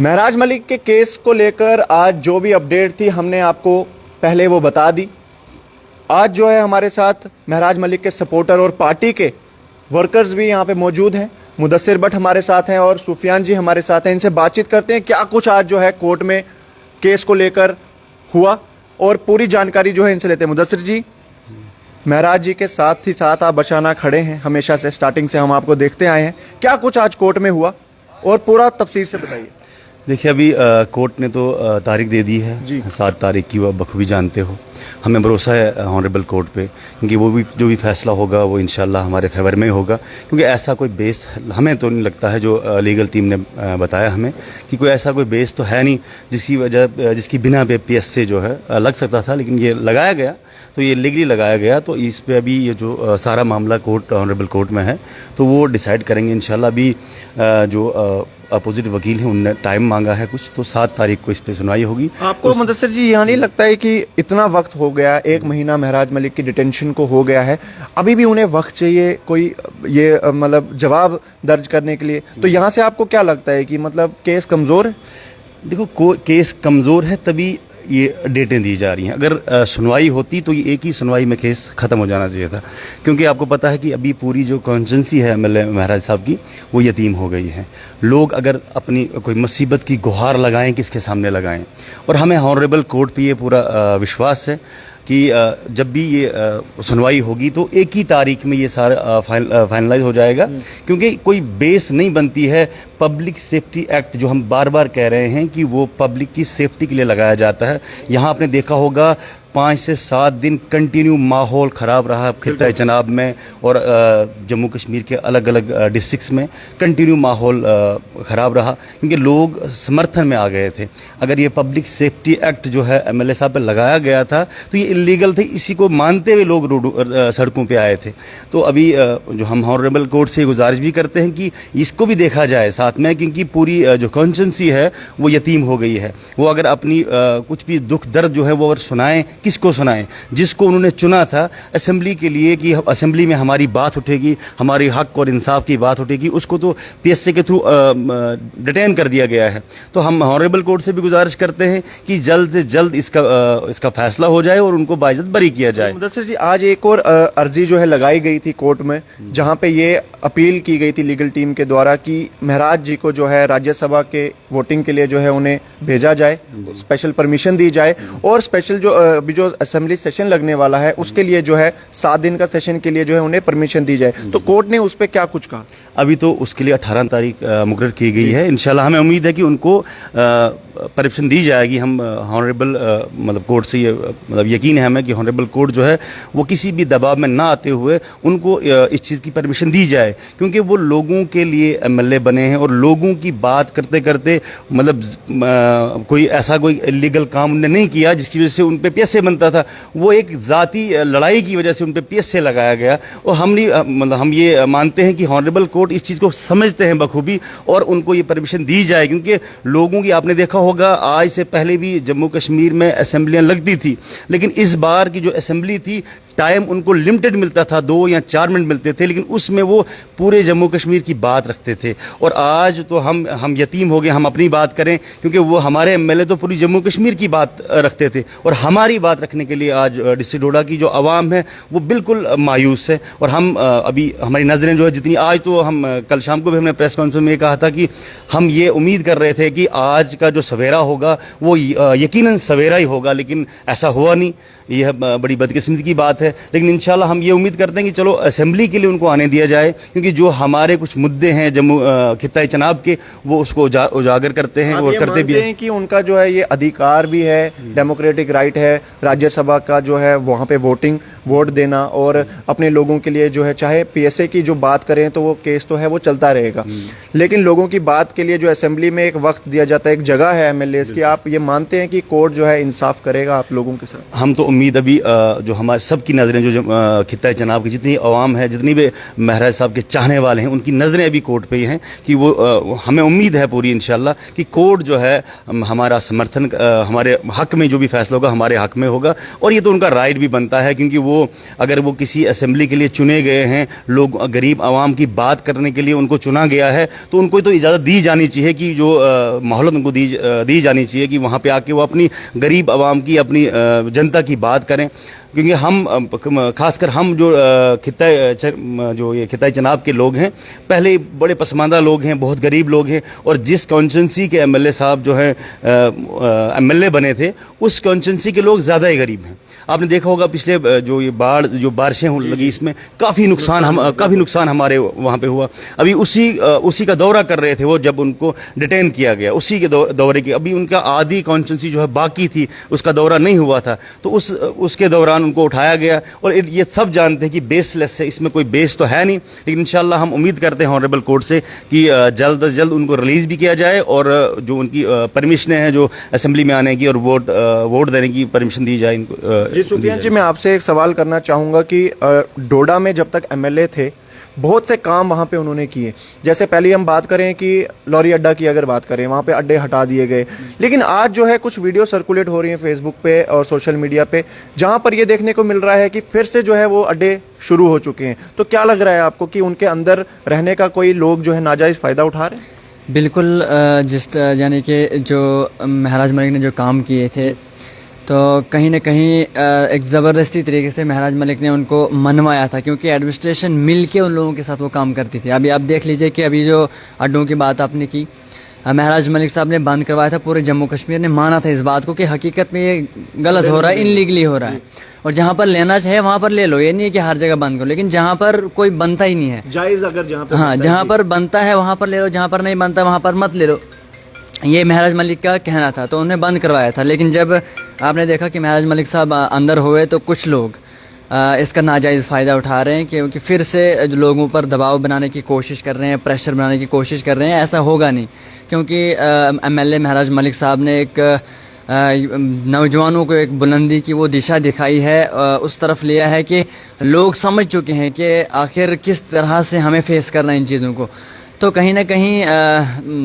महराज मलिक के केस को लेकर आज जो भी अपडेट थी हमने आपको पहले वो बता दी। आज जो है हमारे साथ महराज मलिक के सपोर्टर और पार्टी के वर्कर्स भी यहाँ पे मौजूद हैं। मुदस्सिर भट्ट हमारे साथ हैं और सुफियान जी हमारे साथ हैं। इनसे बातचीत करते हैं क्या कुछ आज जो है कोर्ट में केस को लेकर हुआ और पूरी जानकारी जो है इनसे लेते हैं। मुदस्सिर जी, महराज जी के साथ ही साथ आप बचाना खड़े हैं, हमेशा से स्टार्टिंग से हम आपको देखते आए हैं। क्या कुछ आज कोर्ट में हुआ और पूरा तफसीर से बताइए। देखिए, अभी कोर्ट ने तो तारीख दे दी है 7 तारीख की, वो बखूबी जानते हो। हमें भरोसा है ऑनरेबल कोर्ट पे, क्योंकि वो भी जो भी फैसला होगा वो इंशाल्लाह हमारे फेवर में होगा। क्योंकि ऐसा कोई बेस हमें तो नहीं लगता है, जो लीगल टीम ने बताया हमें कि कोई ऐसा कोई बेस तो है नहीं जिसकी बिना पे पीएस से जो है लग सकता था, लेकिन ये लगाया गया तो ये लीगली लगाया गया। तो इस पे अभी ये जो सारा मामला कोर्ट ऑनरेबल कोर्ट में है तो वो डिसाइड करेंगे इंशाल्लाह। अभी जो अपोजिट वकील हैं उनने टाइम मांगा है कुछ, तो 7 तारीख को इस पे सुनवाई होगी। आपको मुदस्सिर जी यहाँ नहीं लगता है कि इतना वक्त हो गया, 1 महीना महराज मलिक की डिटेंशन को हो गया है, अभी भी उन्हें वक्त चाहिए कोई ये मतलब जवाब दर्ज करने के लिए? तो यहाँ से आपको क्या लगता है कि मतलब केस कमजोर है? देखो, केस कमजोर है तभी ये डेटें दी जा रही हैं। अगर सुनवाई होती तो ये एक ही सुनवाई में केस खत्म हो जाना चाहिए था। क्योंकि आपको पता है कि अभी पूरी जो कॉन्स्टिट्यूंसी है एमएलए महराज साहब की, वो यतीम हो गई है। लोग अगर अपनी कोई मुसीबत की गुहार लगाएं, किसके सामने लगाएं? और हमें ऑनरेबल कोर्ट पे ये पूरा विश्वास है कि जब भी ये सुनवाई होगी तो एक ही तारीख में ये सारा फाइनलाइज हो जाएगा। क्योंकि कोई बेस नहीं बनती है। पब्लिक सेफ्टी एक्ट जो हम बार बार कह रहे हैं कि वो पब्लिक की सेफ्टी के लिए लगाया जाता है। यहाँ आपने देखा होगा 5 से 7 दिन कंटिन्यू माहौल ख़राब रहा खित्ता चनाब में और जम्मू कश्मीर के अलग अलग डिस्ट्रिक्ट्स में कंटिन्यू माहौल ख़राब रहा, क्योंकि लोग समर्थन में आ गए थे। अगर ये पब्लिक सेफ्टी एक्ट जो है एमएलए साहब पे लगाया गया था तो ये इलीगल थे, इसी को मानते हुए लोग सड़कों पे आए थे। तो अभी जो हम ऑनरेबल कोर्ट से गुजारिश भी करते हैं कि इसको भी देखा जाए साथ में, क्योंकि पूरी जो कॉन्स्टिट्यूंसी है वो यतीम हो गई है। वो अगर अपनी कुछ भी दुख दर्द जो है वो अगर सुनाएं, किसको सुनाएं? जिसको उन्होंने चुना था असेंबली के लिए कि असेंबली में हमारी बात उठेगी, हमारी हक और इंसाफ की बात उठेगी, उसको तो पीएसए के थ्रू डिटेन कर दिया गया है। तो हम ऑनरेबल कोर्ट से भी गुजारिश करते हैं कि जल्द से जल्द इसका फैसला हो जाए और उनको बाइज्जत बरी किया जाए। मुदस्सिर जी, आज एक और अर्जी जो है लगाई गई थी कोर्ट में, जहां पे ये अपील की गई थी लीगल टीम के द्वारा कि महराज जी को जो है राज्यसभा के वोटिंग के लिए जो है उन्हें भेजा जाए, स्पेशल परमिशन दी जाए और स्पेशल जो असेंबली सेशन लगने वाला है उसके लिए जो है 7 दिन का सेशन के लिए जो है उन्हें परमिशन दी जाए। तो कोर्ट ने उस पर क्या कुछ कहा? अभी तो उसके लिए 18 तारीख मुकर्रर की गई है। इंशाल्लाह हमें उम्मीद है कि उनको परमिशन दी जाएगी। हम ऑनरेबल मतलब कोर्ट से ये मतलब यकीन है हमें कि ऑनरेबल कोर्ट जो है वो किसी भी दबाव में ना आते हुए उनको इस चीज़ की परमिशन दी जाए, क्योंकि वो लोगों के लिए एमएलए बने हैं और लोगों की बात करते करते मतलब कोई ऐसा कोई इलीगल काम उन्होंने नहीं किया जिसकी वजह से उन पे पीएसए बनता था। वो एक जाती लड़ाई की वजह से उन पे पीएसए लगाया गया। और हम नहीं मतलब हम ये मानते हैं कि ऑनरेबल कोर्ट इस चीज़ को समझते हैं बखूबी और उनको ये परमिशन दी जाए। क्योंकि लोगों की आपने देखा होगा आज से पहले भी जम्मू कश्मीर में असेंबलियां लगती थी, लेकिन इस बार की जो असेंबली थी टाइम उनको लिमिटेड मिलता था, 2 या 4 मिनट मिलते थे, लेकिन उसमें वो पूरे जम्मू कश्मीर की बात रखते थे। और आज तो हम यतीम हो गए, हम अपनी बात करें, क्योंकि वो हमारे एमएलए तो पूरी जम्मू कश्मीर की बात रखते थे और हमारी बात रखने के लिए आज डिस्ट्रिक्ट डोडा की जो आवाम है वो बिल्कुल मायूस है। और हम अभी हमारी नज़रें जो है जितनी आज तो हम कल शाम को भी हमने प्रेस कॉन्फ्रेंस में ये कहा था कि हम ये उम्मीद कर रहे थे कि आज का जो सवेरा होगा वो यकीनन सवेरा ही होगा, लेकिन ऐसा हुआ नहीं। यह बड़ी बदकिस्मती की बात है, लेकिन इंशाल्लाह हम ये उम्मीद करते हैं कि चलो असेंबली के लिए उनको आने दिया जाए, क्योंकि जो हमारे कुछ मुद्दे हैं जम्मू खित्ता चनाब के वो उसको उजागर करते हैं और करते भी हैं कि उनका जो है ये अधिकार भी है, डेमोक्रेटिक राइट है राज्यसभा का जो है वहां पे वोट देना और अपने लोगों के लिए जो है, चाहे पीएसए की जो बात करें तो वो केस तो है वो चलता रहेगा, लेकिन लोगों की बात के लिए जो असेंबली में एक वक्त दिया जाता है, एक जगह है एमएलए की। आप ये मानते हैं कि कोर्ट जो है इंसाफ करेगा आप लोगों के साथ? हम तो उम्मीद अभी जो हमारे सबकी नज़रें जो खित्ता जनाब की जितनी अवाम है, जितनी भी महराज साहब के चाहने वाले हैं, उनकी नज़रें अभी कोर्ट पे ही हैं कि वो हमें उम्मीद है पूरी इंशाल्लाह कि कोर्ट जो है हमारा समर्थन हमारे हक में जो भी फैसला होगा हमारे हक में होगा। और ये तो उनका राइट भी बनता है, क्योंकि वो अगर वो किसी असेंबली के लिए चुने गए हैं, लोग गरीब आवाम की बात करने के लिए उनको चुना गया है, तो उनको तो इजाज़त दी जानी चाहिए कि जो मोहलत उनको दी जानी चाहिए कि वहाँ पे आके वो अपनी गरीब आवाम की, अपनी जनता की बात करें। क्योंकि हम खासकर हम जो जो ये खित्ता जनाब के लोग हैं, पहले बड़े पसमानदा लोग हैं, बहुत गरीब लोग हैं, और जिस कॉन्स्टिट्यूंसी के एमएलए साहब जो हैं एमएलए बने थे, उस कॉन्स्टिट्यूंसी के लोग ज़्यादा ही गरीब हैं। आपने देखा होगा पिछले जो बारिशें लगी, इसमें काफ़ी नुकसान हमारे वहाँ पे हुआ। अभी उसी का दौरा कर रहे थे वो, जब उनको डिटेन किया गया, उसी के दौरे की अभी उनका आधी कॉन्स्टिट्यूंसी जो है बाकी थी, उसका दौरा नहीं हुआ था, तो उसके दौरान उनको उठाया गया। और ये सब जानते हैं कि बेसलेस है, इसमें कोई बेस तो है नहीं, लेकिन इंशाल्लाह हम उम्मीद करते हैं ऑनरेबल कोर्ट से कि जल्द अज जल्द उनको रिलीज भी किया जाए, और जो उनकी परमिशनें हैं जो असेंबली में आने की और वोट देने की परमिशन दी जाए इनको। जी सुफियान जी, मैं आपसे एक सवाल करना चाहूँगा कि डोडा में जब तक एमएलए थे, बहुत से काम वहाँ पे उन्होंने किए। जैसे पहले हम बात करें कि लॉरी अड्डा की अगर बात करें, वहाँ पे अड्डे हटा दिए गए, लेकिन आज जो है कुछ वीडियो सर्कुलेट हो रही हैं फेसबुक पे और सोशल मीडिया पे, जहाँ पर ये देखने को मिल रहा है कि फिर से जो है वो अड्डे शुरू हो चुके हैं। तो क्या लग रहा है आपको कि उनके अंदर रहने का कोई लोग जो है नाजायज़ फ़ायदा उठा रहे हैं? बिल्कुल, यानी कि जो महराज मलिक ने जो काम किए थे, तो कहीं ना कहीं एक ज़बरदस्ती तरीके से महराज मलिक ने उनको मनवाया था, क्योंकि एडमिनिस्ट्रेशन मिल के उन लोगों के साथ वो काम करती थी। अभी आप देख लीजिए कि अभी जो अड्डों की बात आपने की, महराज मलिक साहब ने बंद करवाया था, पूरे जम्मू कश्मीर ने माना था इस बात को कि हकीकत में ये गलत हो रहा है, इनलीगली हो रहा है, और जहाँ पर लेना चाहे वहाँ पर ले लो, ये नहीं है कि हर जगह बंद करो, लेकिन जहाँ पर कोई बनता ही नहीं है, जायज़ अगर जहाँ पर हाँ, जहाँ पर बनता है वहाँ पर ले लो, जहाँ पर नहीं बनता वहाँ पर मत ले लो, ये महराज मलिक का कहना था। तो उन्हें बंद करवाया था, लेकिन जब आपने देखा कि महराज मलिक साहब अंदर हुए, तो कुछ लोग इसका नाजायज़ फ़ायदा उठा रहे हैं, क्योंकि फिर से लोगों पर दबाव बनाने की कोशिश कर रहे हैं, प्रेशर बनाने की कोशिश कर रहे हैं। ऐसा होगा नहीं, क्योंकि एमएलए महराज मलिक साहब ने एक नौजवानों को एक बुलंदी की वो दिशा दिखाई है, उस तरफ लिया है कि लोग समझ चुके हैं कि आखिर किस तरह से हमें फेस करना है इन चीज़ों को। तो कहीं ना कहीं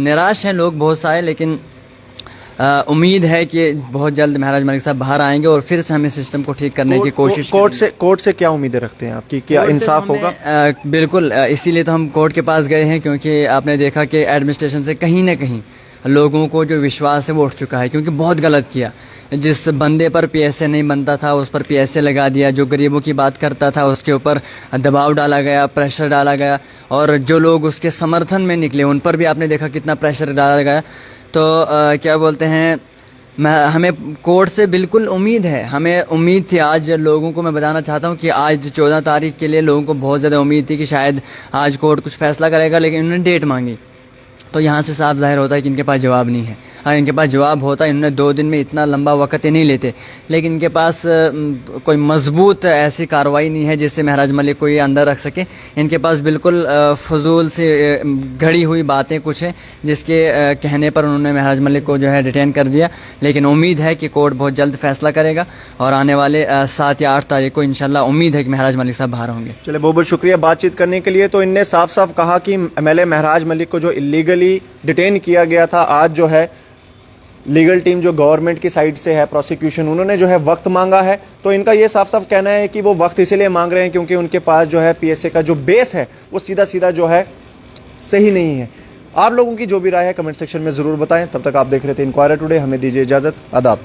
निराश हैं लोग बहुत सारे, लेकिन उम्मीद है कि बहुत जल्द महराज मलिक साहब बाहर आएंगे और फिर से हमें सिस्टम को ठीक करने की कोशिश। कोर्ट से क्या उम्मीदें रखते हैं आपकी, क्या इंसाफ होगा? बिल्कुल, इसीलिए तो हम कोर्ट के पास गए हैं, क्योंकि आपने देखा कि एडमिनिस्ट्रेशन से कहीं ना कहीं लोगों को जो विश्वास है वो उठ चुका है, क्योंकि बहुत गलत किया। जिस बंदे पर पीएसए नहीं बनता था उस पर पीएसए लगा दिया, जो गरीबों की बात करता था उसके ऊपर दबाव डाला गया, प्रेशर डाला गया, और जो लोग उसके समर्थन में निकले उन पर भी आपने देखा कितना प्रेशर डाला गया। तो क्या बोलते हैं, हमें कोर्ट से बिल्कुल उम्मीद है, हमें उम्मीद थी। आज लोगों को मैं बताना चाहता हूँ कि आज 14 तारीख के लिए लोगों को बहुत ज़्यादा उम्मीद थी कि शायद आज कोर्ट कुछ फैसला करेगा, लेकिन उन्होंने डेट मांगी, तो यहाँ से साफ जाहिर होता है कि इनके पास जवाब नहीं है। अगर इनके पास जवाब होता, इन्होंने 2 दिन में इतना लंबा वक्त ही नहीं लेते, लेकिन इनके पास कोई मजबूत ऐसी कार्रवाई नहीं है जिससे महराज मलिक को ये अंदर रख सके। इनके पास बिल्कुल फजूल से घड़ी हुई बातें कुछ हैं, जिसके कहने पर उन्होंने महराज मलिक को जो है डिटेन कर दिया। लेकिन उम्मीद है कि कोर्ट बहुत जल्द फैसला करेगा, और आने वाले 7 या 8 तारीख को इंशाल्लाह उम्मीद है कि महराज मलिक साहब बाहर होंगे। चले, बहुत बहुत शुक्रिया बातचीत करने के लिए। तो इनने साफ साफ कहा कि एमएलए महराज मलिक को जो इलीगली डिटेन किया गया था, आज जो है लीगल टीम जो गवर्नमेंट की साइड से है, प्रोसिक्यूशन, उन्होंने जो है वक्त मांगा है। तो इनका ये साफ साफ कहना है कि वो वक्त इसलिए मांग रहे हैं क्योंकि उनके पास जो है पीएसए का जो बेस है वो सीधा सीधा जो है सही नहीं है। आप लोगों की जो भी राय है कमेंट सेक्शन में जरूर बताएं। तब तक आप देख रहे थे इंक्वायरर टुडे। हमें दीजिए इजाजत। आदाब।